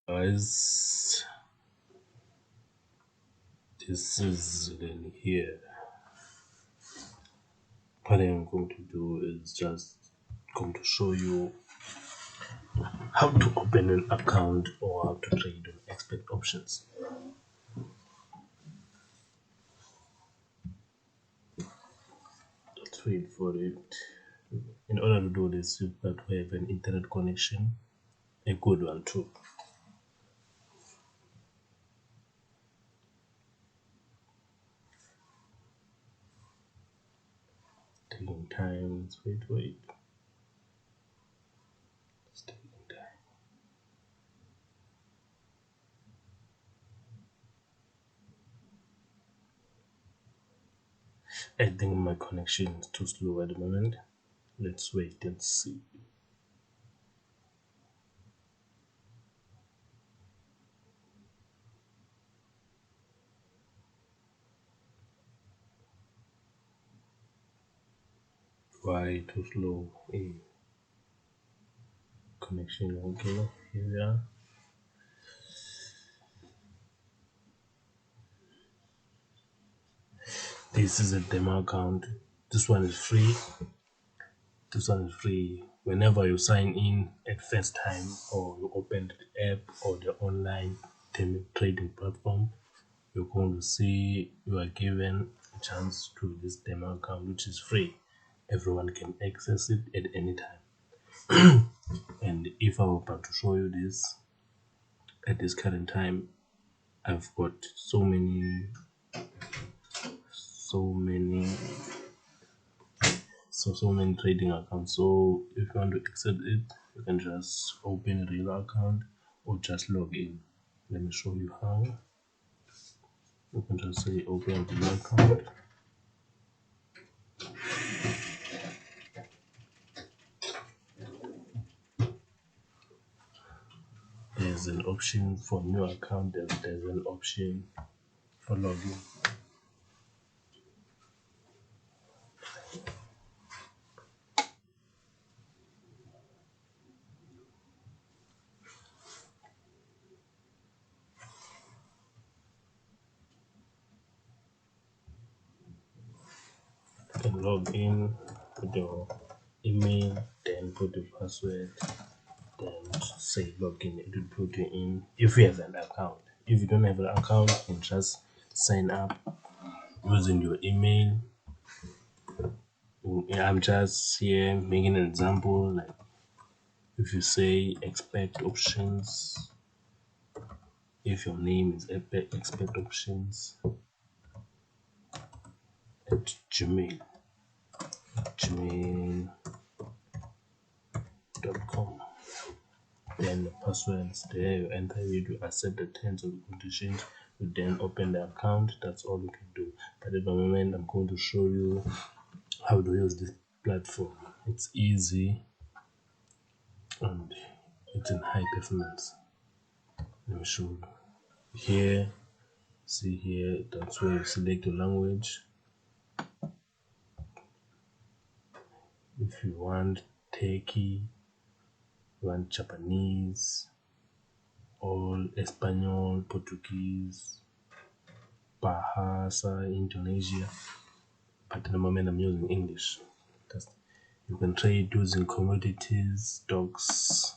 Guys, this is then here. What I'm going to do is just going to show you how to open an account or how to trade on expert options. Let's wait for it. In order to do this, you've got to have an internet connection, a good one too. Taking time. Wait. It's taking time. I think my connection is too slow at the moment. Let's wait and see. Why too slow? Connection. Okay, here we are. This is a demo account. This one is free. Whenever you sign in at first time or you open the app or the online trading platform, you're going to see you are given a chance to this demo account, which is free. Everyone can access it at any time. And if I were about to show you this at this current time, I've got so many trading accounts. So if you want to exit it, you can just open a real account or just log in. Let me show you how. You can just say open a real account. There's an option for new account. There's an option for login. You can log in, put your email, then put your password, then say login. It will put you in if you have an account. If you don't have an account, you can just sign up using your email. I'm just here making an example. Like if you say expect options, if your name is expect options at gmail.com, then the password is there. You enter it, you accept the terms and conditions, you then open the account. That's all you can do. But at the moment, I'm going to show you how to use this platform. It's easy and it's in high performance. Let me show you. Here, see here, that's where you select your language. If you want Turkey, you want Japanese, all Espanol, Portuguese, Bahasa, Indonesia. But at the moment I'm using English. You can trade using commodities, stocks,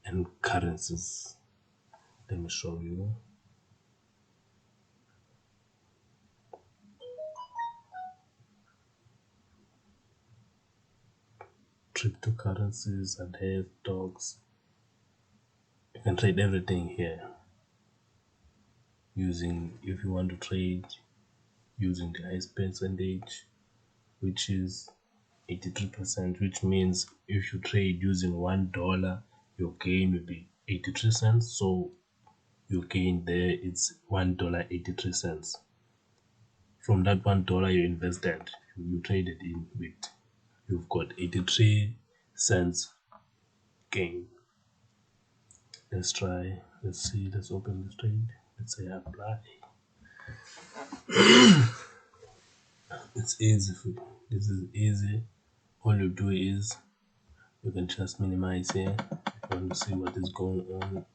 and currencies. Let me show you. Cryptocurrencies and here, stocks. You can trade everything here. If you want to trade using the highest percentage, which is 83%, which means if you trade using $1, your gain will be 83 cents. So your gain there it's $1.83. From that $1 you invested, you traded in with, you've got 83 cents gain. Let's try. Let's see. Let's open this trade. Let's say apply. It's easy. This is easy. All you do is you can just minimize here. If you want to see what is going on,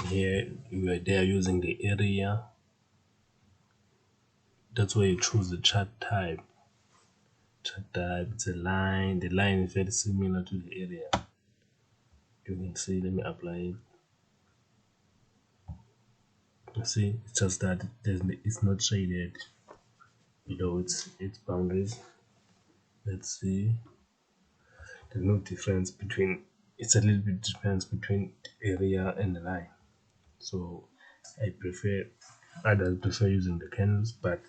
here they are using the area. That's where you choose the chart type. Chart type, it's a line. The line is very similar to the area. You can see, let me apply it. You see, it's just that it's not shaded below its boundaries. Let's see. There's no difference between, it's a little bit difference between the area and the line. So I prefer using the candles, but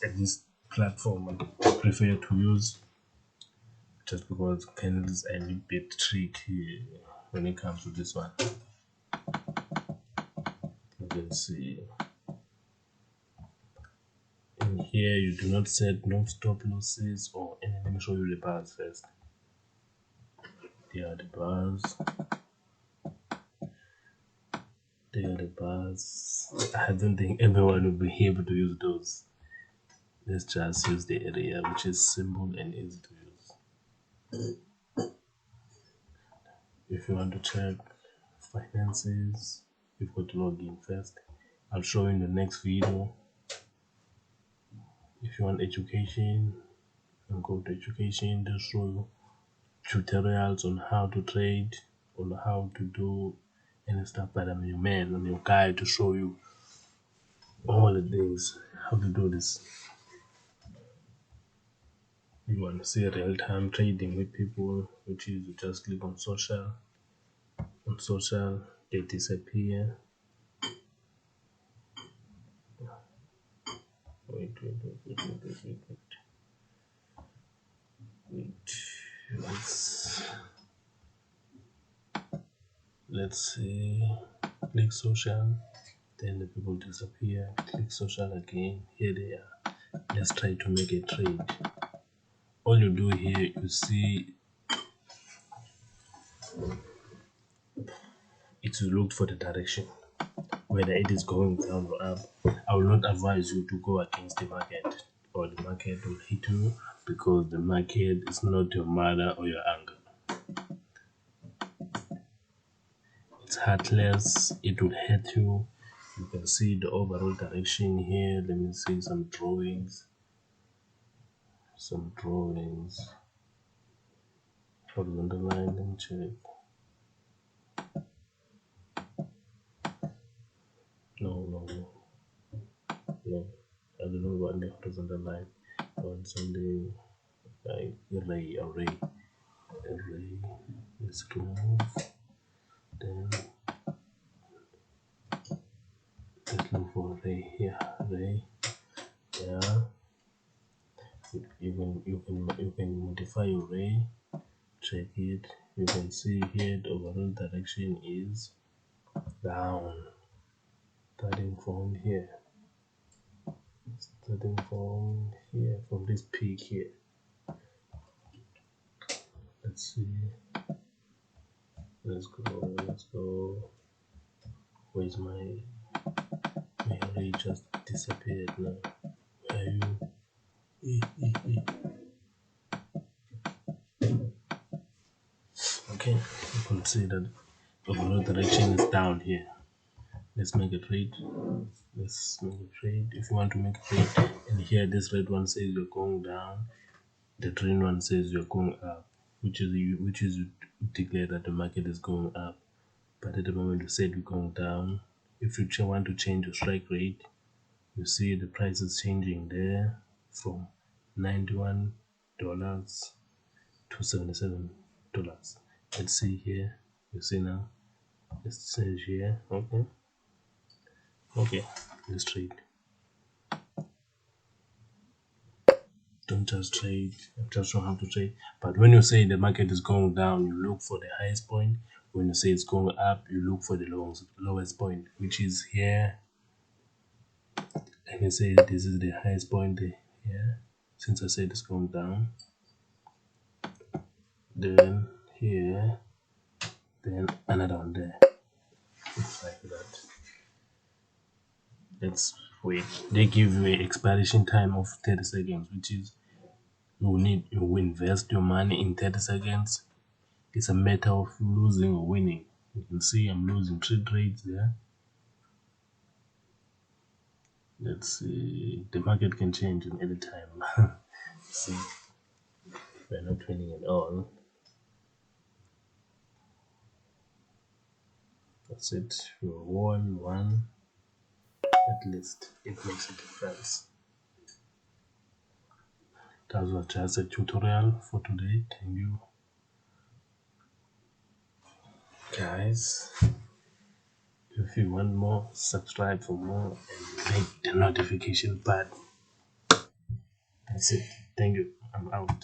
at this platform I prefer to use, just because candles are a little bit tricky when it comes to this one. You can see in here you do not set no stop losses or any. Let me show you the bars first. There are the bars. There are the bars. I don't think everyone will be able to use those. Let's just use the area, which is simple and easy to use. If you want to check finances, you've got to log in first. I'll show you in the next video. If you want education, you can go to education. They'll show you tutorials on how to trade, on how to do any stuff. But I'm your man, I'm your guy to show you all the things, how to do this. You want to see real-time trading with people, which is you just click on social. On social, they disappear. Wait. Let's see. Click social, then the people disappear. Click social again. Here they are. Let's try to make a trade. All you do here, you see it will look for the direction, whether it is going down or up. I will not advise you to go against the market, or the market will hit you, because the market is not your mother or your uncle. It's heartless, it will hurt you. You can see the overall direction here. Let me see some drawings. Horizontal line, let me check. No. I don't know what the horizontal line. On Sunday, like array. Let's remove. Then let's look for array here. Array. Yeah. You can modify your array. Check it. You can see here the overall direction is down. Starting from here. From this peak here. Let's see. Let's go. Where's my array? Just disappeared now. Where are you? Okay, you can see that the overall direction is down here. Let's make a trade. If you want to make a trade, and here this red one says you're going down, the green one says you're going up, which is you declare that the market is going up. But at the moment you said you're going down. If you want to change your strike rate, you see the price is changing there from $91 to $77. Let's see here. You see now. Let's change here. Okay. Let's trade. Don't just trade. Just don't have to trade. But when you say the market is going down, you look for the highest point. When you say it's going up, you look for the lowest point, which is here. I can say this is the highest point here. Since I said it's going down, then here, then another one there. It's like that. Let's wait. They give you an expiration time of 30 seconds, which is you invest your money in 30 seconds. It's a matter of losing or winning. You can see I'm losing 3 trades there. Let's see. The market can change in any time. See, we're not winning at all. That's it. We won one. At least it makes a difference. That was just a tutorial for today. Thank you, guys. If you want more, subscribe for more and hit the notification button. That's it. Thank you. I'm out.